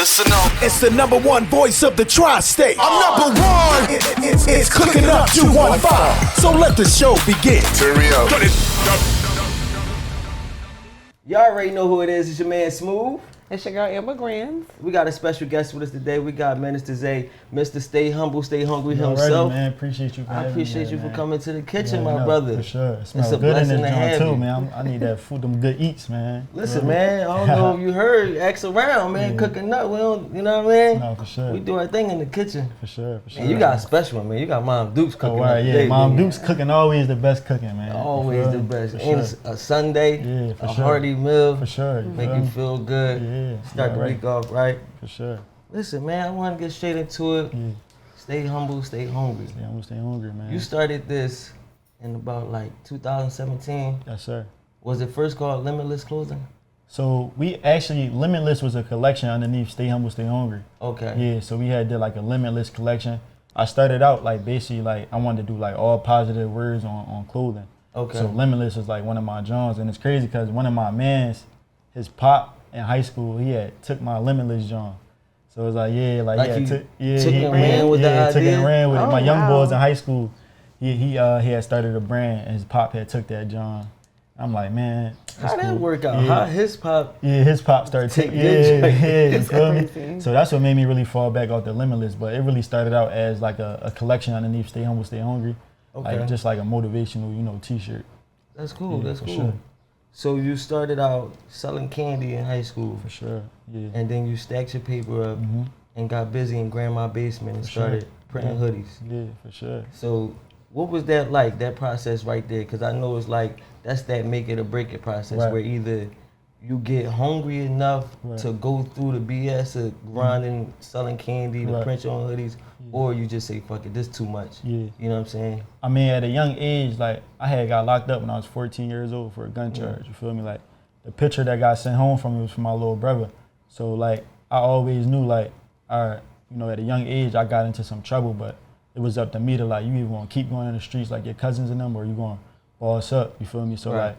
Listen up. It's the number one voice of the tri-state. I'm number one. It's Cooking Up 215. So let the show begin. Turn me up. Y'all already know who it is. It's your man Smooth. It's your girl Amber Grams. We got a special guest with us today. We got Mr.Stay, Mr.Stay Humble, Stay Hungry Already, himself. man. Appreciate you for having me. I appreciate you man. for coming to the kitchen, Yeah, my no, brother. For sure. It smells It's a good in blessing this to have joint you. too, man. I need that food, them good eats, man. Listen, man, I don't know if you heard, ask around, man, Yeah. cooking up. We don't, you know what I mean? No, for sure. We do our thing in the kitchen. For sure. And you got a special one, man. You got Mom Duke's cooking Oh, up right, yeah. today, Mom man. Duke's cooking always the best cooking, man. Always the best. For And sure. a Sunday, Yeah, for a sure. hearty meal. For sure. Make you feel good. Yeah. Start the week off right. For sure. Listen, man, I want to get straight into it. Yeah. Stay humble, stay hungry. Yeah, I'm gonna stay hungry, man. You started this in about like 2017. Yes, sir. Was it first called Limitless Clothing? So we actually, Limitless was a collection underneath Stay Humble, Stay Hungry. Okay. Yeah, so we did like a Limitless collection. I started out like basically like I wanted to do like all positive words on clothing. Okay. So Limitless was like one of my Johns, and it's crazy because one of my mans, his pop in high school, he had took my Limitless John. So it was like, yeah, Like he he took and ran with the took it idea? and ran with it. Oh, My young wow. boys in high school, he had started a brand, and his pop had took that John. I'm like, man, that's How that cool. work out? Yeah. How his pop? Yeah, his pop started Take taking, good yeah, joint. you feel me? crazy. So that's what made me really fall back off the Limitless. But it really started out as like a collection underneath Stay Humble, Stay Hungry. Okay. Like just like a motivational, t-shirt. That's cool. Yeah, That's for cool. sure. So you started out selling candy in high school, For sure, yeah. and then you stacked your paper up Mhm. and got busy in grandma's basement and For sure. started printing Yeah. hoodies. Yeah, for sure. So what was that like, that process right there? Because I know it's like, that's that make it or break it process, Right. where either you get hungry enough Right. to go through the BS of grinding, selling candy, to Right. print your own hoodies, or you just say, fuck it, this too much. Yeah. You know what I'm saying? I mean, at a young age, like I had got locked up when I was 14 years old for a gun charge. You feel me? Like the picture that got sent home from me was from my little brother. So like I always knew like, all right, at a young age I got into some trouble, but it was up to me to like, you either gonna keep going in the streets like your cousins and them, or you gonna boss up. You feel me? So Right. like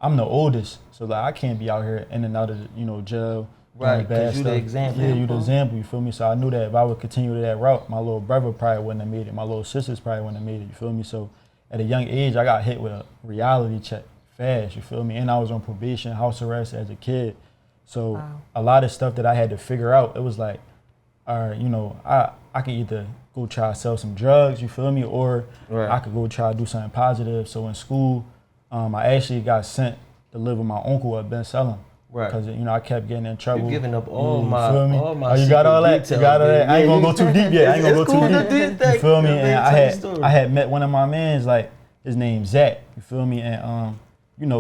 I'm the oldest, so like I can't be out here in and out of jail. doing Right, 'cause bad you the stuff. example. Yeah, you the example. You feel me? So I knew that if I would continue to that route, my little brother probably wouldn't have made it. My little sisters probably wouldn't have made it. You feel me? So at a young age, I got hit with a reality check fast. You feel me? And I was on probation, house arrest as a kid. So Wow. a lot of stuff that I had to figure out, it was like, all right, I could either go try to sell some drugs, you feel me, or Right. I could go try to do something positive. So in school, I actually got sent to live with my uncle at Ben Salem. Right. Because I kept getting in trouble. You're giving up all you my, feel me? all my Oh, you got all secret that? details, You got all that? man. I ain't Yeah, gonna go too deep yet. I ain't gonna go it's too cool to deep. do that. You feel me? Man, And tell your story. I had met one of my mans, like his name's Zach. You feel me? And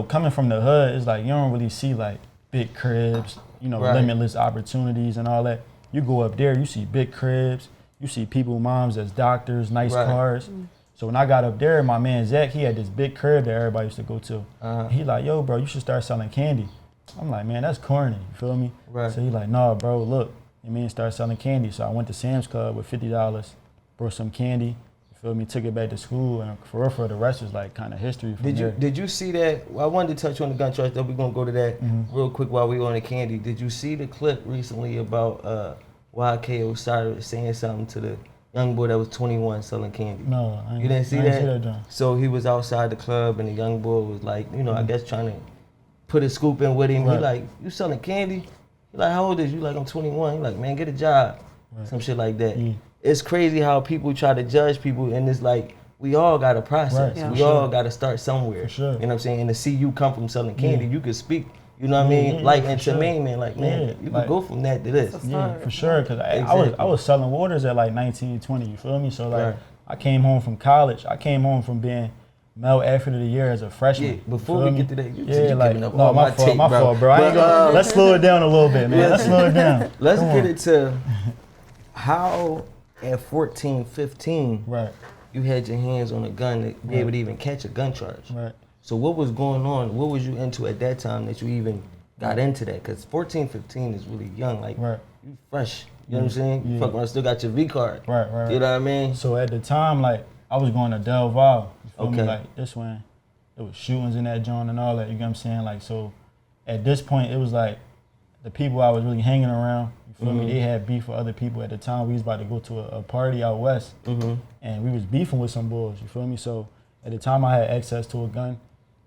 coming from the hood, it's like you don't really see like big cribs, Right. limitless opportunities and all that. You go up there, you see big cribs, you see people, moms as doctors, nice Right. cars. So when I got up there, my man Zach, he had this big crib that everybody used to go to. Uh-huh. He like, yo, bro, you should start selling candy. I'm like, man, that's corny. You feel me? Right. So he like, nah, bro, look, start selling candy. So I went to Sam's Club with $50, brought some candy. You feel me? Took it back to school, and for real, the rest is like kind of history from there. Did you see that? Well, I wanted to touch on the gun charge, though. We're gonna go to that real quick while we on the candy. Did you see the clip recently about YK Osiris saying something to the young boy that was 21 selling candy? No, I ain't, You didn't see I that? ain't see that, John. So he was outside the club, and the young boy was like, I guess trying to put his scoop in with him. He Right. like, you selling candy? He like, how old is you? Like, I'm 21. He like, man, get a job. Right. Some shit like that. Yeah. It's crazy how people try to judge people, and it's like, we all got a process. Right, Yeah. We for all sure. got to start somewhere. For sure. You know what I'm saying? And to see you come from selling candy, Yeah. you could speak. You know what I mean? Yeah, Like, for and to sure. me, man, like, man, Yeah, you like- could go from that to this. Yeah, for sure. Cause I Exactly. was selling waters at like 19, 20. You feel me? So like Right. I came home from college. I came home from being Male Athlete of the Year as a freshman. Yeah, before You we feel get me? to that, you yeah, like giving up no, all my my fault, tape, my bro. fault, bro. I ain't But, gonna, let's slow it down a little bit, man. Let's slow it down. Let's Come get on. it to how at 14, 15, Right, you had your hands on a gun to be able to even catch a gun charge. right. So what was going on? What was you into at that time that you even got into that? Because 14, 15 is really young. Like, Right. you fresh. You know what I'm saying? You Yeah. fucking still got your V card. Right. You know what I mean? So at the time, like I was going to Del Valle. You feel Okay. me? Like this one, it was shootings in that joint and all that. You get what I'm saying? Like so, at this point, it was like the people I was really hanging around. You feel me? They had beef with other people at the time. We was about to go to a party out west, and we was beefing with some bulls. You feel me? So at the time, I had access to a gun.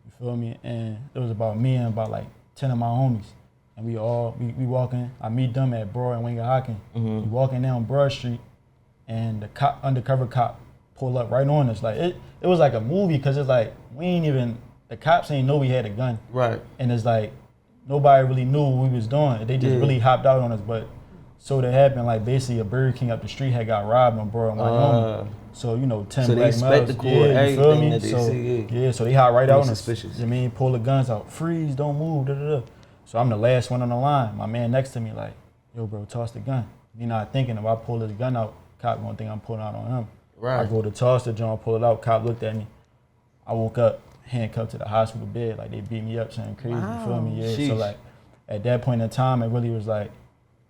You feel me? And it was about me and about like 10 of my homies. And we walking. I meet them at Broad and Wingahocken. We walking down Broad Street, and the undercover cop pull up right on us. Like it was like a movie, because it's like the cops ain't know we had a gun. Right. And it's like nobody really knew what we was doing. They just really hopped out on us. But so that happened, like basically a Burger King up the street had got robbed on Broad and Wyoming. So 10 so black they males. the core, You feel me? that they So see, so they hop right out on us. Suspicious. You mean, pull the guns out, freeze, don't move, da da da. So I'm the last one on the line. My man next to me like, yo, bro, toss the gun. You not thinking if I pull this gun out, cop gonna think I'm pulling out on him. Right. I go to toss the joint, pull it out. Cop looked at me. I woke up handcuffed to the hospital bed, like they beat me up, something crazy. Wow. You feel me? Yeah. Sheesh. So like, at that point in time, it really was like,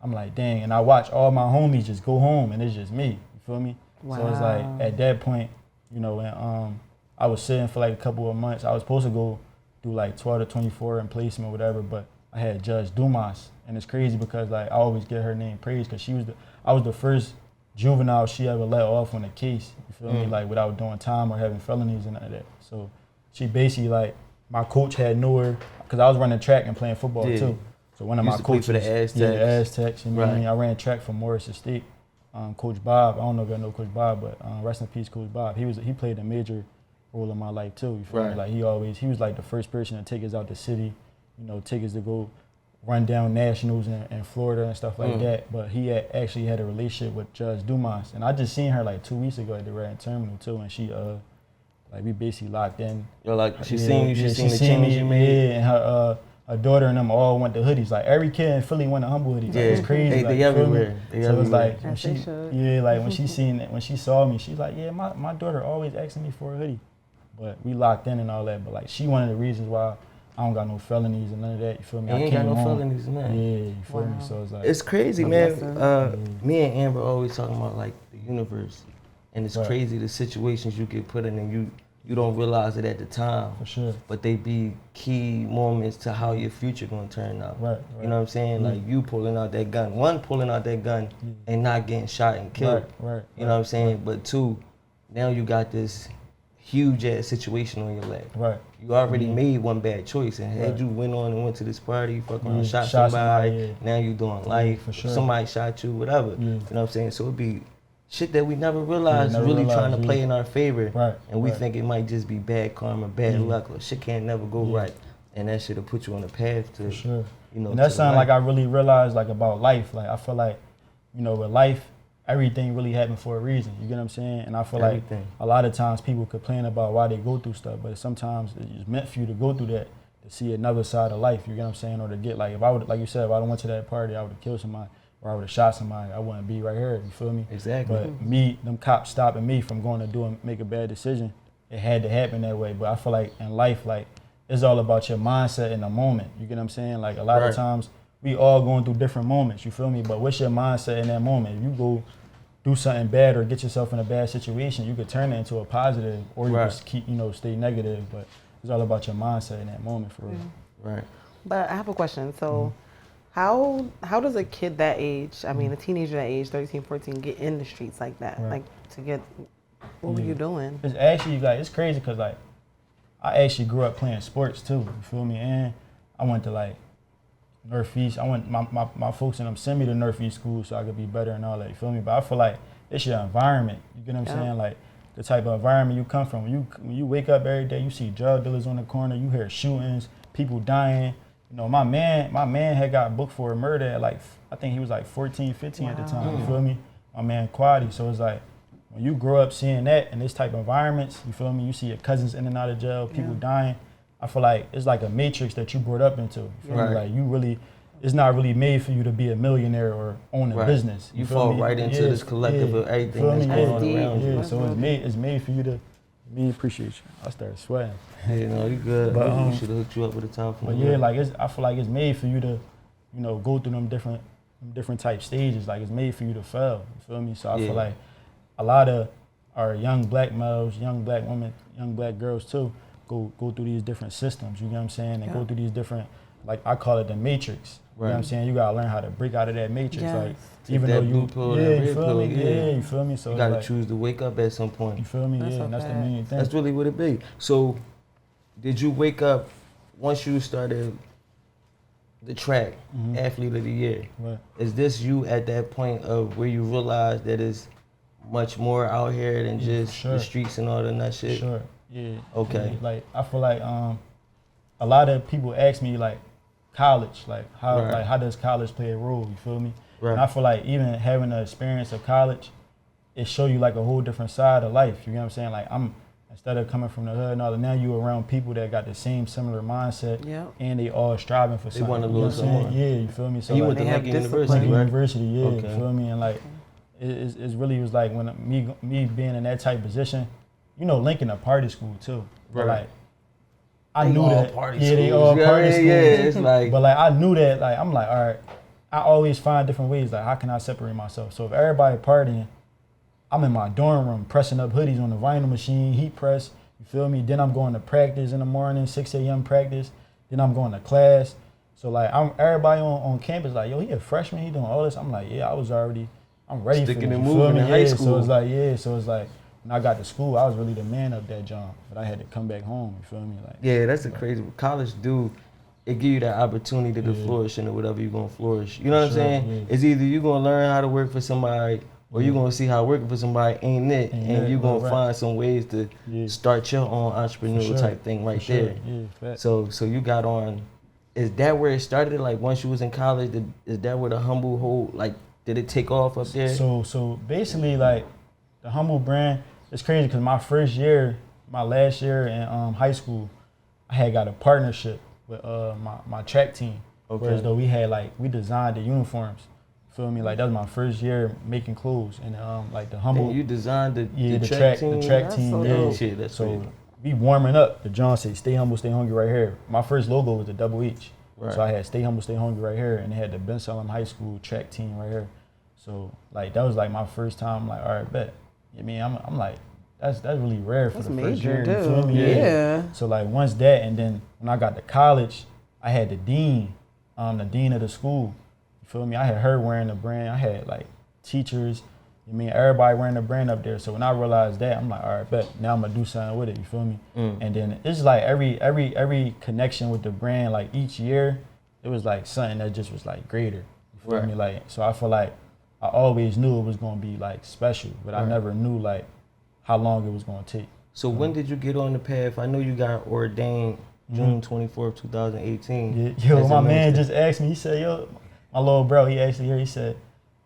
I'm like, dang. And I watch all my homies just go home, and it's just me. You feel me? Wow. So it's like at that point, and I was sitting for like a couple of months. I was supposed to go do like 12 to 24 in placement or whatever, but I had Judge Dumas, and it's crazy because like I always get her name praised because I was the first juvenile she ever let off on a case. You feel me? Like without doing time or having felonies and none of that. So she basically like my coach had knew her because I was running track and playing football too. So one of my coaches, for the Aztecs. Yeah, the Aztecs. You know what I mean? I ran track for Morris Estate. Coach Bob, I don't know if I know Coach Bob, but rest in peace, Coach Bob. He played a major role in my life too. You feel me? Like he was like the first person to take us out the city. Take us to go run down nationals in Florida and stuff like that. But he actually had a relationship with Judge Dumas, and I just seen her like 2 weeks ago at the Rad Terminal too, and she like we basically locked in. Yo, like she seen you, she seen the change you made. Yeah, and her daughter and them all went to hoodies. Like every kid in Philly went to Humble hoodies. Like, it's crazy. They everywhere. So it's like when when when she saw me, she's like, yeah, my daughter always asking me for a hoodie. But we locked in and all that. But like she one of the reasons why I don't got no felonies and none of that. You feel me? You ain't got no felonies, man. Yeah, you feel me? So it's like it's crazy, man. Me and Amber always talking about like the universe, and it's crazy the situations you get put in, and you don't realize it at the time. For sure. But they be key moments to how your future gonna turn out. Right. You know what I'm saying? Like you pulling out that gun. One, pulling out that gun and not getting shot and killed. Right. You know what I'm saying? But two, now you got this huge ass situation on your leg. Right. You already made one bad choice, and had you went on and went to this party, you fucking around, shot somebody, now you doing life, for sure. somebody shot you, whatever. You know what I'm saying? So it'd be shit that we never realized really trying to play in our favor, and we think it might just be bad karma, bad luck, or shit can't never go right, and that shit'll put you on a path to, for sure. And that's something like I really realized like about life. Like I feel like, with life, everything really happened for a reason. You get what I'm saying? And I feel like a lot of times people complain about why they go through stuff, but sometimes it's meant for you to go through that to see another side of life. You get what I'm saying? Or to get like, if I would, like you said, if I went to that party, I would have killed somebody, or I would have shot somebody. I wouldn't be right here. You feel me? Exactly. But them cops stopping me from going to do and make a bad decision, it had to happen that way. But I feel like in life, like it's all about your mindset in the moment. You get what I'm saying? Like a lot of times we all going through different moments. You feel me? But what's your mindset in that moment? If you go do something bad or get yourself in a bad situation, you could turn it into a positive, or you just keep, stay negative. But it's all about your mindset in that moment, for real. Right. But I have a question. So how does a kid that age, I mean a teenager that age, 13, 14, get in the streets like that? Like to get, what were you doing? It's actually like, it's crazy because like I actually grew up playing sports too, you feel me? And I went to like Northeast. My folks and them send me to Northeast school so I could be better and all that, you feel me? But I feel like it's your environment, you get what I'm saying? Like the type of environment you come from. When you wake up every day, you see drug dealers on the corner, you hear shootings, people dying. My man had got booked for a murder at like, I think he was like 14, 15 at the time, you feel me? My man Quaddy. So it's like, when you grow up seeing that in this type of environments, you feel me? You see your cousins in and out of jail, people dying. I feel like it's like a matrix that you brought up into. You feel me? Like it's not really made for you to be a millionaire or own a business. You fall right into this collective of everything that's going on around you. Yeah, so it's made for you to. Me appreciate you. I started sweating. Yeah, you good. But we should have hooked you up with a time for. But yeah, like I feel like it's made for you to, go through them different type stages. Like it's made for you to fail. You feel me? So I feel like a lot of our young black males, young black women, young black girls too, go through these different systems. You know what I'm saying? And go through these different, like I call it the matrix. You know what I'm saying? You gotta learn how to break out of that matrix. Yes. Like, Take even that though blue you, pill, yeah, that you red feel pill, me? yeah. Yeah, you feel me? So You gotta like, choose to wake up at some you point. feel me? That's Yeah, so and that's the bad. main thing. That's really what it be. So, did you wake up once you started the track athlete of the year? Right. Is this you at that point of where you realize that it's much more out here than just sure. the streets and all that nut shit? Sure. Yeah. Okay. Yeah. Like I feel like a lot of people ask me like college, like how does college play a role? You feel me? Right. And I feel like even having the experience of college, it show you like a whole different side of life. You know what I'm saying? Like instead of coming from the hood and all that, now you around people that got the same similar mindset, and they all striving for something. want a You know what little I'm saying? something. Yeah, you feel me? So And you like, went to they have Lincoln discipline. University, Lincoln right? University, yeah, you feel me? And like it really was like when me being in that type of position, you know, Lincoln a party school too. But Right. like I They knew all that party they schools. all Yeah, party yeah, schools. yeah, it's like- but like I knew that like I'm like, all right, I always find different ways like how can I separate myself? So if everybody partying, I'm in my dorm room pressing up hoodies on the vinyl machine, heat press, you feel me? Then I'm going to practice in the morning, 6 a.m. practice. Then I'm going to class. So like everybody on campus like, yo, he a freshman, he doing all this. I'm like, yeah, I'm ready Sticking for this. and You feel moving me? in high school. So it's like when I got to school, I was really the man of that job. But I had to come back home, you feel me? Like Yeah, that's the crazy. College it give you that opportunity to flourish into whatever you're gonna flourish. You know what I'm Sure, saying? yeah. It's either you're gonna learn how to work for somebody or you're gonna see how working for somebody ain't it, Ain't and it, you're gonna right. find some ways to start your own entrepreneurial sure. type thing right For sure. there. Yeah, facts. So you got on. Is that where it started? Like once you was in college, is that where the humble hold? Like, did it take off up there? So basically, like the Humble brand, it's crazy because my last year in high school, I had got a partnership with my track team. Okay. Whereas though we designed the uniforms. Feel me? Like that was my first year making clothes, and like the Humble. And you designed the track team? That's team. so Yeah. dope. Shit, that's So crazy. we warming up. The John said, "Stay humble, stay hungry," right here. My first logo was a double H. Right. So I had "Stay humble, stay hungry" right here, and they had the Ben Salem High School track team right here. So like that was like my first time. Like, all right, bet. I mean, I'm like, that's really rare for That's the first major, year. dude. You feel me? Yeah. So like once that, and then when I got to college, I had the dean of the school. You feel me? I had her wearing the brand. I had like teachers. You mean everybody wearing the brand up there. So when I realized that, I'm like, all right, bet. Now I'm gonna do something with it. You feel me? And then it's like every connection with the brand. Like each year, it was like something that just was like greater. You feel me? Like so, I feel like I always knew it was gonna be like special, but I never knew like how long it was gonna take. So when did you get on the path? I know you got ordained June 24th, 2018. Yeah, yo, as a my man minister. just asked me. He said, "Yo, my little bro." He actually here. He said,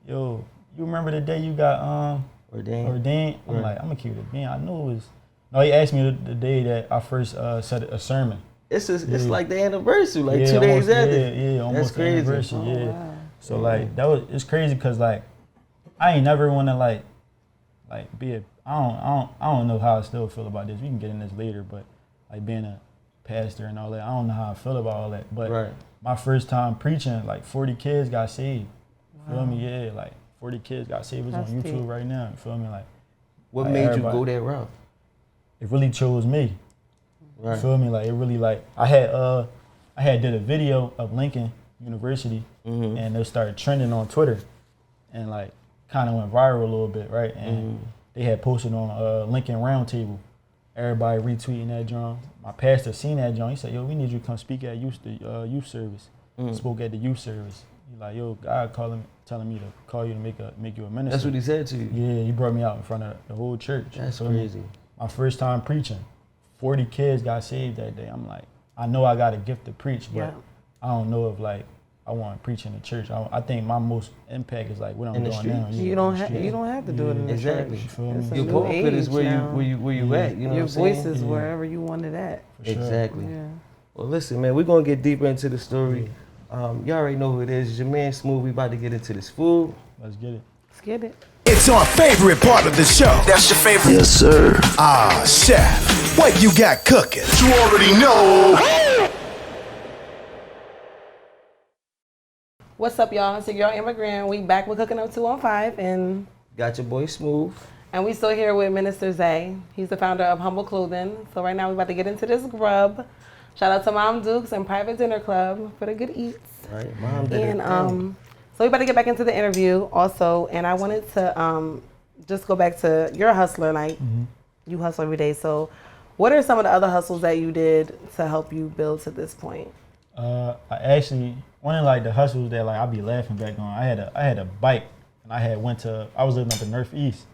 "Yo, you remember the day you got ordained?" I'm like, I'm gonna keep it being. I knew it was. No, he asked me the day that I first said a sermon. It's like the anniversary, like 2 days almost, after. Yeah, almost That's crazy. the anniversary. Oh, Yeah. wow. So like it's crazy because like I ain't never want to like be I don't know how I still feel about this. We can get in this later, but like being a pastor and all that, I don't know how I feel about all that. But my first time preaching, like 40 kids got saved. You feel me? Yeah, like 40 kids got saved. It's on YouTube deep. right now. You feel me? Like What like made everybody- you go that route? It really chose me. Right. You feel me? Like it really like I had did a video of Lincoln University and it started trending on Twitter and like kind of went viral a little bit, right? And they had posted on Lincoln Roundtable. Everybody retweeting that joint. My pastor seen that joint. He said, "Yo, we need you to come speak at youth service." Spoke at the youth service. He like, "Yo, God telling me to call you to make you a minister." That's what he said to you. Yeah, he brought me out in front of the whole church. That's You feel me? crazy. My first time preaching. 40 kids got saved that day. I'm like, I know I got a gift to preach, but I don't know if like I want to preach in the church. I think my most impact is like what I'm In the doing now. streets. Yeah, You don't in the have streets. you don't have to do it in the Exactly. church. You feel me? It's a Your new pulpit is age where now. you at. You know Your what I'm saying? voice is wherever you want it at. For sure. Exactly. Yeah. Well, listen, man, we're gonna get deeper into the story. You already know who it is. It's your man Smooth. We about to get into this food. Let's get it. Let's get it. It's our favorite part of the show. That's your favorite? Yes, sir. Ah, chef, what you got cooking? You already know. What's up, y'all? It's your girl Immigrant. We back with Cooking Up 215, and Got your boy Smooth. we still here with Mr.Stay. He's the founder of Humble Clothing. So right now we're about to get into this grub. Shout out to Mom Dukes and Private Dinner Club for the good eats. Right, mom did And it. so we better get back into the interview also. And I wanted to just go back to you're a hustler, like you hustle every day. So what are some of the other hustles that you did to help you build to this point? I actually, one of like the hustles that like I be laughing back on, I had a bike and I was living up in Northeast.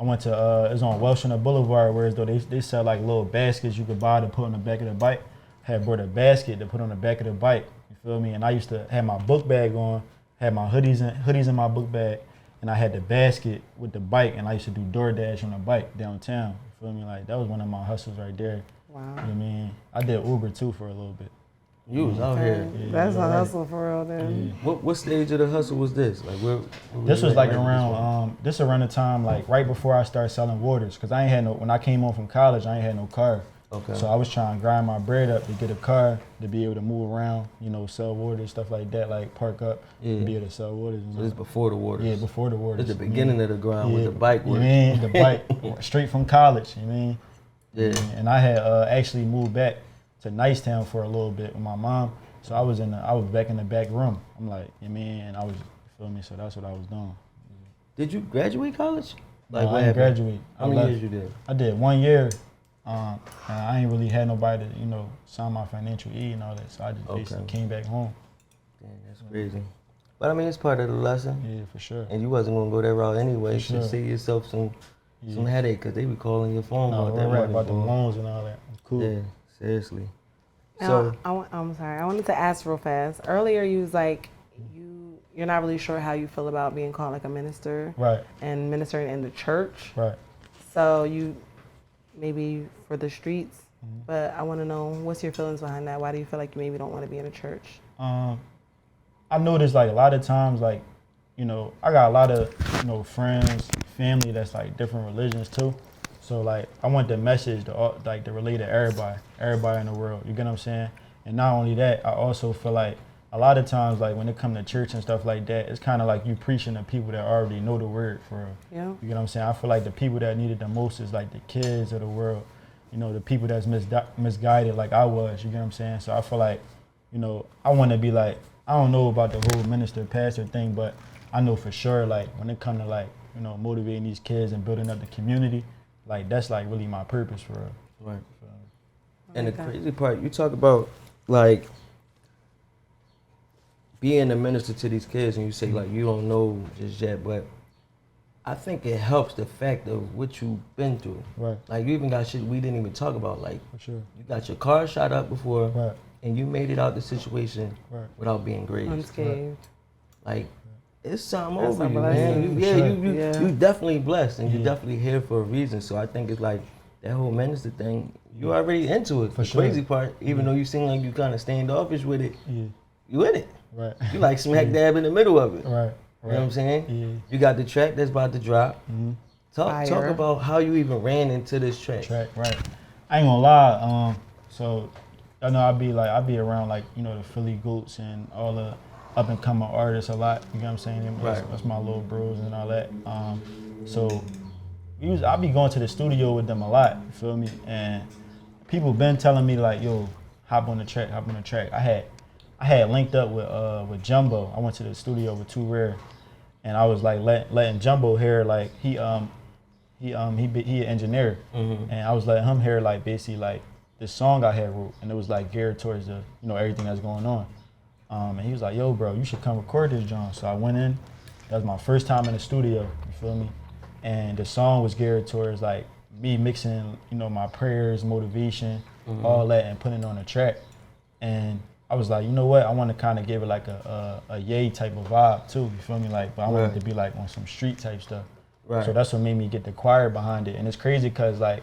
I went to, it was on Welshner Boulevard, whereas though they sell like little baskets you could buy to put on the back of the bike. I had brought a basket to put on the back of the bike, you feel me? And I used to have my book bag on, had my hoodies in my book bag, and I had the basket with the bike, and I used to do DoorDash on the bike downtown, you feel me? Like that was one of my hustles right there. Wow. You know what I mean? I did Uber too for a little bit. You was out here. That's a hustle for real then. Yeah. What stage of the hustle was this? Like where This was like around the time like right before I started selling waters, cause I ain't had when I came home from college I ain't had no car. Okay. So I was trying to grind my bread up to get a car to be able to move around, you know, sell waters, stuff like that, like park up, and be able to sell waters. So this before the waters. Yeah, before the waters. It's the beginning of the grind with the bike work. You mean the bike straight from college? You mean? Yeah. And I had actually moved back to Nicetown for a little bit with my mom. So I was back in the back room. I'm like, you mean, and I was, you feel me? So that's what I was doing. Did you graduate college? Like, I didn't graduate. How many years you did? I did 1 year. And I ain't really had nobody to, you know, sign my financial aid and all that. So I just basically came back home. Damn, that's crazy. But I mean, it's part of the lesson. Yeah, for sure. And you wasn't gonna go that route anyway. For sure. So save yourself some headache, cause they be calling your phone No, about we're that right money. about the loans and all that. Cool. Yeah, seriously. Now, I'm sorry. I wanted to ask real fast. Earlier, you was like, you're not really sure how you feel about being called like a minister, Right. and ministering in the church. Right. So you maybe for the streets, but I want to know what's your feelings behind that. Why do you feel like you maybe don't want to be in a church? I noticed like a lot of times, like, you know, I got a lot of, you know, friends, family that's like different religions too. So like I want the message to relate to everybody in the world. You get what I'm saying? And not only that, I also feel like a lot of times, like when it comes to church and stuff like that, it's kind of like you preaching to people that already know the word for real. Yeah. You get what I'm saying? I feel like the people that need it the most is like the kids of the world. You know, the people that's misguided like I was. You get what I'm saying? So I feel like, you know, I want to be like, I don't know about the whole minister pastor thing, but I know for sure like when it comes to like, you know, motivating these kids and building up the community, like that's like really my purpose for real. Right. And the crazy part, you talk about like being a minister to these kids, and you say like you don't know just yet, but I think it helps the fact of what you've been through. Right. Like you even got shit we didn't even talk about. Like For sure. you got your car shot up before, Right. and you made it out the situation Right. without being grazed. Unscathed. Like it's something That's over a you, blessing. man. Sure. You definitely blessed, and Yeah. you're definitely here for a reason. So I think it's like that whole minister thing. You already into it. For The sure. crazy part, even though you seem like you kind of standoffish with it, Yeah. you in it. Right. You like smack dab in the middle of it. Right. You know what I'm saying? Yeah. You got the track that's about to drop. Mm-hmm. Talk Fire. about how you even ran into this track. Right. I ain't gonna lie. So I know I be around like, you know, the Philly Goats and all the up and coming artists a lot. You know what I'm saying? That's my little bros and all that. So I be going to the studio with them a lot. You feel me? And people been telling me like, yo, hop on the track. I had linked up with Jumbo. I went to the studio with Too Rare, and I was like letting Jumbo hear like he an engineer, and I was letting him hear like basically like this song I had wrote, and it was like geared towards the, you know, everything that's going on. And he was like, yo, bro, you should come record this, John. So I went in. That was my first time in the studio. You feel me? And the song was geared towards like me mixing, you know, my prayers, motivation, all that, and putting it on a track. And I was like, you know what? I want to kind of give it like a yay type of vibe too. You feel me? Like, but I want it to be like on some street type stuff. Right. So that's what made me get the choir behind it. And it's crazy because like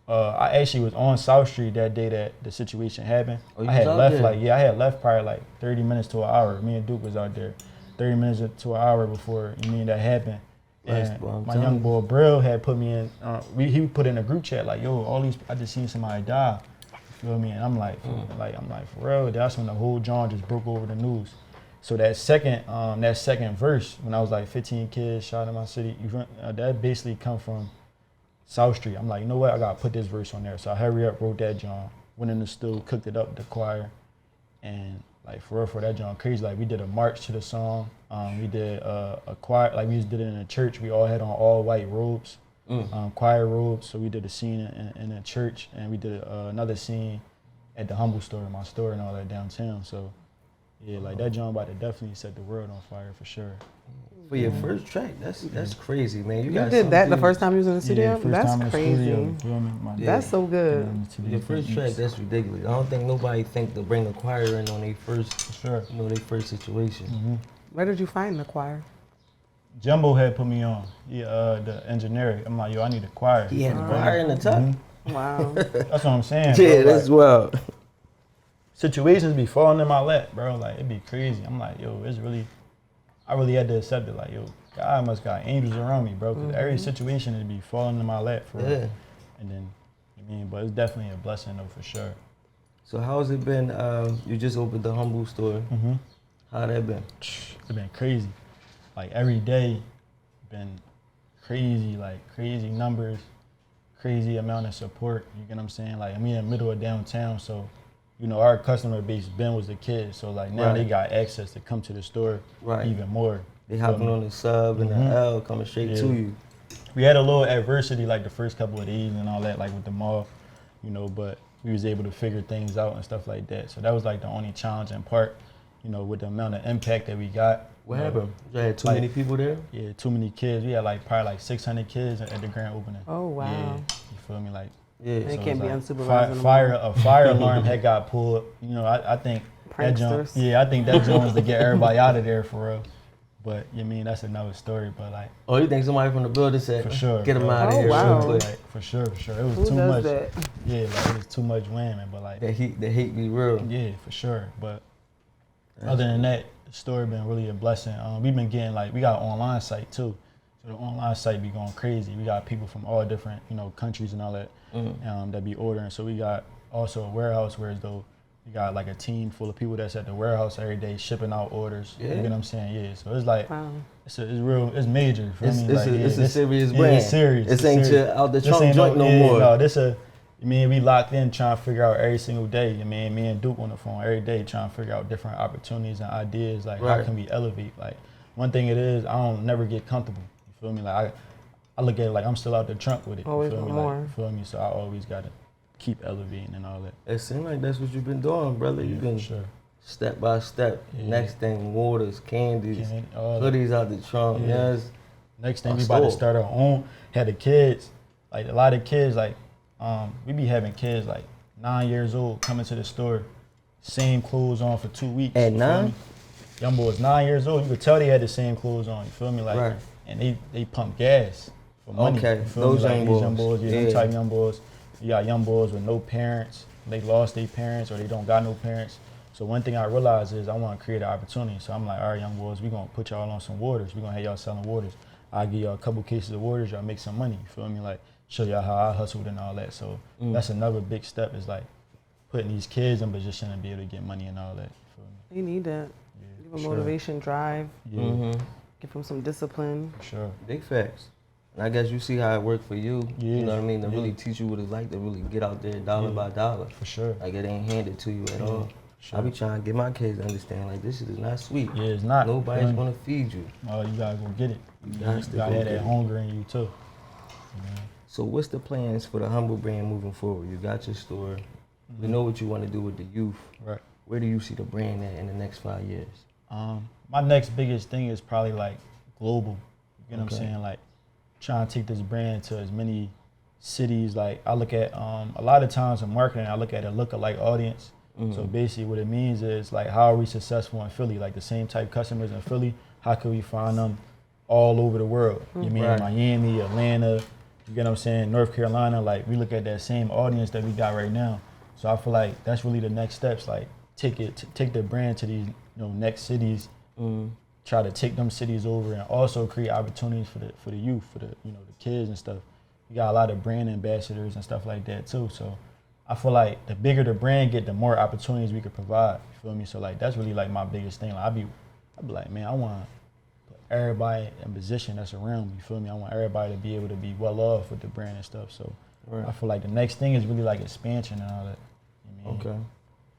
I actually was on South Street that day that the situation happened. Oh, you I had was out left there? I had left probably like 30 minutes to an hour. Me and Duke was out there 30 minutes to an hour before that happened. And my young boy Brill had put me in, he put in a group chat like, yo, I just seen somebody die. You feel me? And I'm like, for real? That's when the whole John just broke over the news. So that second verse, when I was like 15 kids shot in my city, that basically come from South Street. I'm like, you know what? I gotta put this verse on there. So I hurry up, wrote that John, went in the studio, cooked it up with the choir, and Like for real, for that joint crazy. Like we did a march to the song. We did a choir, like we just did it in a church. We all had on all white robes, choir robes. So we did a scene in a church, and we did another scene at the Humble store, my store and all that downtown. So yeah, like that joint about to definitely set the world on fire for sure. For your first track, that's crazy, man. You did that the first time you was in the studio? Yeah, first That's time in the crazy. studio, you feel me? That's so good. Your first track, that's ridiculous. I don't think nobody think to bring the choir in on their first, their first situation. Where did you find the choir? Jumbo had put me on. The engineer. I'm like, yo, I need a choir. He had the choir in the top. Wow. That's what I'm saying. Yeah, bro. that's wild. Situations be falling in my lap, bro. Like it'd be crazy. I'm like, yo, it's really. I really had to accept it. Like, yo, God must got angels around me, bro. Cause every situation would be falling in my lap for real. And then, but it's definitely a blessing though for sure. So how's it been? You just opened the Humble store. How that been? It's been crazy. Like every day, been crazy. Like crazy numbers, crazy amount of support. You get what I'm saying? Like I'm in the middle of downtown, so. Our customer base Ben was the kids, so like now they got access to come to the store even more. They hopping on the sub and the L coming straight to you. We had a little adversity like the first couple of days and all that, like with the mall, but we was able to figure things out and stuff like that. So that was like the only challenging part, with the amount of impact that we got. What happened? You had too many people there? Yeah, too many kids. We had probably 600 kids at the grand opening. Oh wow. Yeah, you feel me? Like. Yeah, they so can't be like unsupervised. A fire alarm had got pulled. I think that joint. Yeah, I think that joint was to get everybody out of there for real. But that's another story. But like, oh, you think somebody from the building said, for sure, get them out of Oh, here? wow. Real quick. Like, for sure. It was Who too does much. that? Yeah, like it was too much whamming. But like, The hate be real. yeah, for sure. But other than that, the store been really a blessing. We've been getting we got an online site too. So the online site be going crazy. We got people from all different countries and all that. That be ordering. So we got also a warehouse where we got like a team full of people that's at the warehouse every day shipping out orders. Yeah. You know what I'm saying? Yeah. So it's like Wow. it's real. It's major. For me. It's a serious brand. It's serious. This ain't your out the trunk joint no more. No, we locked in trying to figure out every single day. Me and Duke on the phone every day trying to figure out different opportunities and ideas. Like how can we elevate? Like one thing it is, I don't never get comfortable. You feel me? Like I look at it like I'm still out the trunk with it. Always you feel me? more. Like, you feel me? So I always gotta keep elevating and all that. It seems like that's what you've been doing, brother. You've been step by step. Next thing, waters, candies, hoodies out the trunk. Yes. Next thing we about to start our own. Had the kids, like a lot of kids, we be having kids 9 years old coming to the store, same clothes on for 2 weeks. At 9? Young boys 9 years old. You could tell they had the same clothes on. You feel me? And they pump gas for money. Okay, You feel those me? young These young boys. boys, them type young boys. You got young boys with no parents. They lost their parents or they don't got no parents. So one thing I realized is I want to create an opportunity. So I'm like, all right, young boys, we're going to put y'all on some waters. We're going to have y'all selling waters. I'll give y'all a couple cases of waters. Y'all make some money. You feel me? Like, show y'all how I hustled and all that. So that's another big step is putting these kids in position to be able to get money and all that. You feel me? You need that. Yeah, Give them motivation, drive. Yeah, Give them some discipline. for sure. Big facts. And I guess you see how it worked for you. Yeah. You know what I mean? To really teach you what it's like to really get out there dollar by dollar. For sure. Like it ain't handed to you at all. Sure. I be trying to get my kids to understand this shit is not sweet. Yeah, it's not. Nobody's gonna feed you. Oh, you gotta go get it. You got to gotta go have get that it. hunger in you too. So what's the plans for the Humble brand moving forward? You got your store. We know what you want to do with the youth. Right. Where do you see the brand at in the next 5 years? My next biggest thing is probably global. You know what I'm saying? Trying to take this brand to as many cities. I look at a lot of times in marketing, I look at a lookalike audience. So basically what it means is how are we successful in Philly? The same type customers in Philly, how can we find them all over the world? You mean Miami, Atlanta, you get what I'm saying, North Carolina, we look at that same audience that we got right now. So I feel like that's really the next steps, take the brand to these next cities, try to take them cities over and also create opportunities for the youth, for the the kids and stuff. We got a lot of brand ambassadors and stuff like that too. So I feel like the bigger the brand get, the more opportunities we could provide. You feel me? So that's really my biggest thing. I'd be like, man, I want to put everybody in position that's around me. You feel me? I want everybody to be able to be well off with the brand and stuff. So I feel like the next thing is really expansion and all that. You know what I mean? Okay.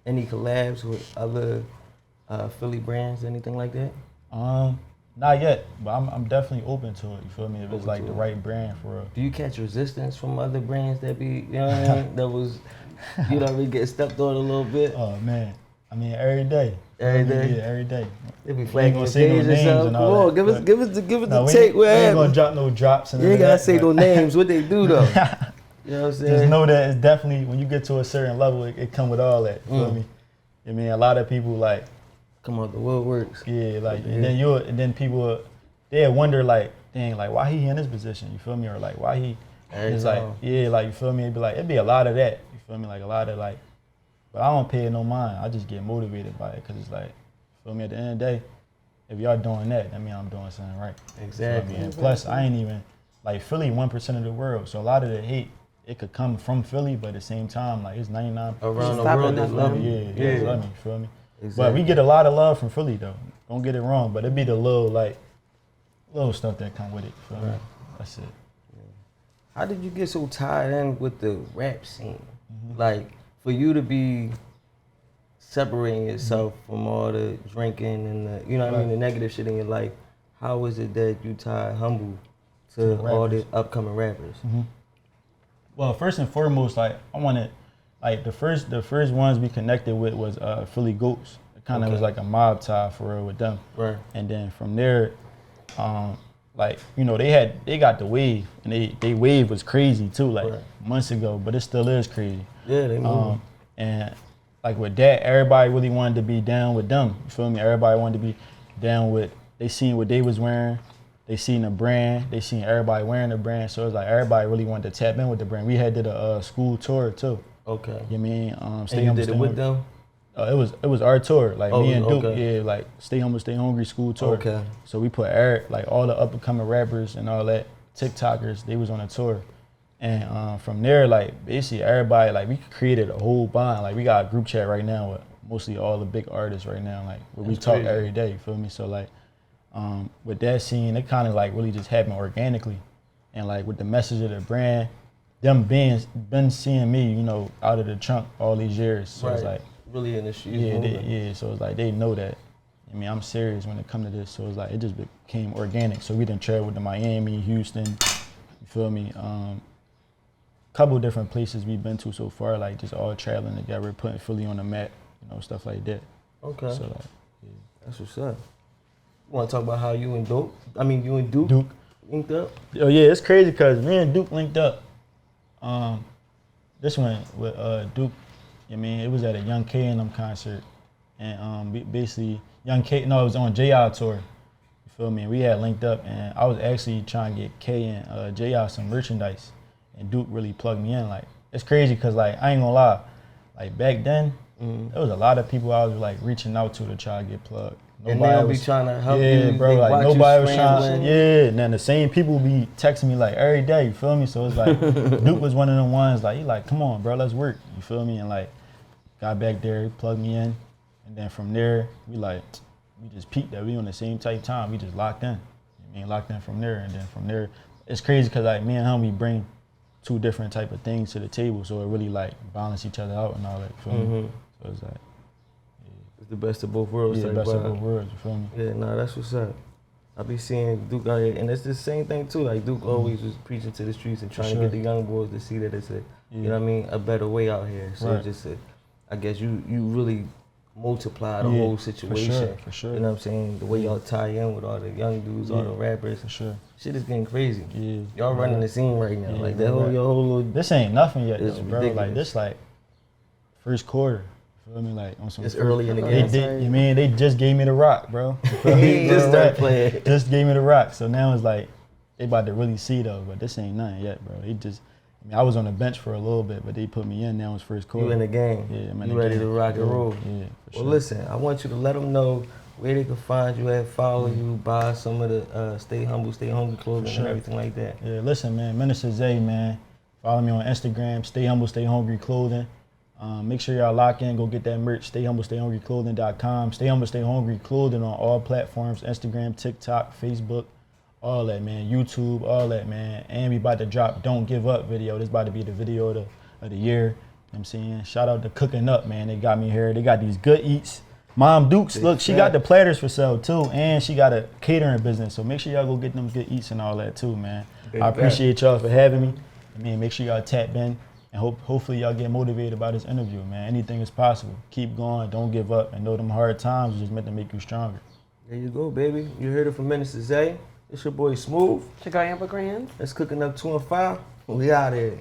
Any collabs with other Philly brands, anything like that? Not yet, but I'm definitely open to it. You feel me? If it's Open like to the it. right brand for real. Do you catch resistance from other brands that be, you know what I mean? That was, you know, we get stepped on a little bit. Oh man, I mean every day. Every I mean, day? Yeah, every day. They be We ain't flagging gonna your say no page or names something. and Come all on, that, give us No, the we take. ain't, What we ain't gonna happened? drop no drops and You ain't none gotta of that, say but no names. What they do though? You know what I'm saying? Just know that it's definitely when you get to a certain level, it come with all that. You feel me? I mean, a lot of people like, Come on, the woodworks. yeah, like, Yeah. and then people, they wonder like, dang, like why he in this position? You feel me? Or like why he? Every It's like, time. yeah, like you feel me? It'd be a lot of that. You feel me? Like a lot of like, but I don't pay it no mind. I just get motivated by it because it's like, you feel me? At the end of the day, if y'all doing that, that mean I'm doing something right. Exactly. And plus, I ain't even like Philly 1% of the world, so a lot of the hate it could come from Philly, but at the same time, like it's 99 Around the Stop world, it, they nothing. love you. Yeah, Yeah. love me. You feel me? But Exactly. we get a lot of love from Philly though. Don't get it wrong, but it be the little stuff that come with it. You feel me? Right. That's it. How did you get so tied in with the rap scene? Mm-hmm. Like, for you to be separating yourself from all the drinking and the, you know what I mean, the negative shit in your life, how is it that you tied humble to the all the rappers. upcoming rappers? Well, first and foremost, like I wanted, like the first ones we connected with was Philly Goats. It kind of Okay. was like a mob tie for real with them. Right. And then from there, like you know they got the wave, and they wave was crazy too, like Right. months ago, but it still is crazy. Yeah, they move. And like with that, everybody really wanted to be down with them. You feel me? Everybody wanted to be down with. They seen what they was wearing. They seen the brand. They seen everybody wearing the brand. So it's like everybody really wanted to tap in with the brand. We had did a school tour too. Okay. You mean And you did it with them? It was our tour, like Oh, me and Duke, okay. yeah, like Stay Humble, Stay Hungry school tour. Okay. So we put like all the up and coming rappers and all that TikTokers, they was on a tour, and from there, like basically everybody, like we created a whole bond. Like we got a group chat right now with mostly all the big artists right now, like where we That's talk crazy. every day. You feel me? So like with that scene, it kind of like really just happened organically, and like with the message of the brand, them been seeing me, you know, out of the trunk all these years. So it's like. Really in the streets. Yeah, moving. so it's like they know that. I mean, I'm serious when it comes to this. So it's like it just became organic. So we done traveled to Miami, Houston, you feel me? Couple different places we've been to so far, like just all traveling together, putting Philly on the map, you know, stuff like that. Okay. So like, yeah. That's what's up. You want to talk about how you and Duke Duke. linked up? Oh yeah, it's crazy because me and Duke linked up. This one with Duke. I mean, it was at a Young K and them concert, and basically Young K. No, it was on JR tour. You feel me? We had linked up, and I was actually trying to get K and JR some merchandise, and Duke really plugged me in. Like it's crazy because like I ain't gonna lie, like back then there was a lot of people I was like reaching out to try to get plugged. And they'll be trying to help yeah, you. bro. They Like watch you nobody was scrambling. trying. Yeah, and then the same people be texting me like every day. You feel me? So it's like Duke was one of them ones. Like he like, come on, bro, let's work. You feel me? And like got back there, he plugged me in, and then from there we just peaked that we on the same type time. We just locked in. I mean, locked in from there, and then from there it's crazy because like me and him we bring two different type of things to the table, so it really like balance each other out and all that. You feel me? So it's like. It's the best of both worlds. Yeah, type best of vibe. both worlds, you feel me? Yeah, nah, that's what's up. I be seeing Duke out here, and it's the same thing too. Like Duke always was preaching to the streets and trying to sure. get the young boys to see that it's a, you know what I mean, a better way out here. So Right. it's just I guess you really multiply the Yeah, whole for situation. for sure. You know what I'm saying? The way y'all tie in with all the young dudes, all Yeah, the rappers, For sure. shit is getting crazy. Yeah. Y'all running the scene right now. Yeah, like that whole right. your whole little. This ain't nothing yet, It's though, bro. ridiculous. Like this, like first quarter. You feel me? Like on some. It's first- early in the Oh, game. They did. You mean they just gave me the rock, bro? You feel me? He just Real started rap. playing. Just gave me the rock. So now it's like they about to really see though, but this ain't nothing yet, bro. They just. I mean, I was on the bench for a little bit, but they put me in. Now it's first quarter. You in the game. Yeah, I'm in You the ready game. to rock and roll. Yeah, for Well, sure. listen, I want you to let them know where they can find you at, follow you, buy some of the Stay Humble, Stay Hungry clothing sure. and everything like that. Yeah, listen, man. Mr.Stay, man. Follow me on Instagram. Stay Humble, Stay Hungry Clothing. Make sure y'all lock in. Go get that merch. StayHumbleStayHungryClothing.com. Stay Humble, Stay Hungry Clothing on all platforms: Instagram, TikTok, Facebook, all that, man. YouTube, all that, man. And we about to drop "Don't Give Up" video. This about to be the video of the year. You know what I'm saying? Shout out to Cooking Up, man. They got me here. They got these good eats. Mom Dukes, look, she got the platters for sale too, and she got a catering business. So make sure y'all go get them good eats and all that too, man. I appreciate y'all for having me. I mean, make sure y'all tap in, and hopefully y'all get motivated by this interview, man. Anything is possible. Keep going, don't give up, and know them hard times are just meant to make you stronger. There you go, baby. You heard it from Mr.Stay. It's your boy Smooth. It's your girl Amber Grand. That's Cooking Up 2 and 5. We out here.